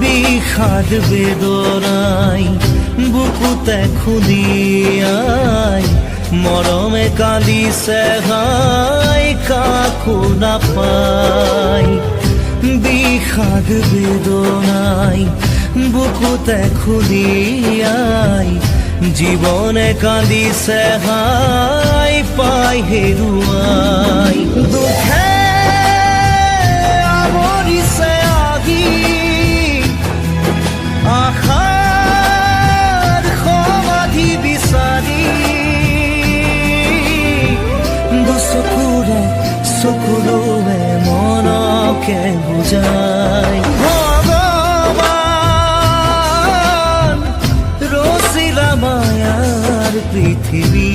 বিষাদ বেদনাই বুকুতে খুলিয়াই মৰমে কান্দিছে হাই কাকো নাপাই। বিষাদ বেদনাই বুকুতে খুলিয়াই জীবনে কান্দিছে হাই পাই হেৰুৱাই। দুখে আৱৰিছে আহি আশাৰ সমাধি বিচাৰি দুচকুৰে চকুৰে মনকে বুজাই। ভগৱান ৰচিলা মায়াৰ পৃথিৱী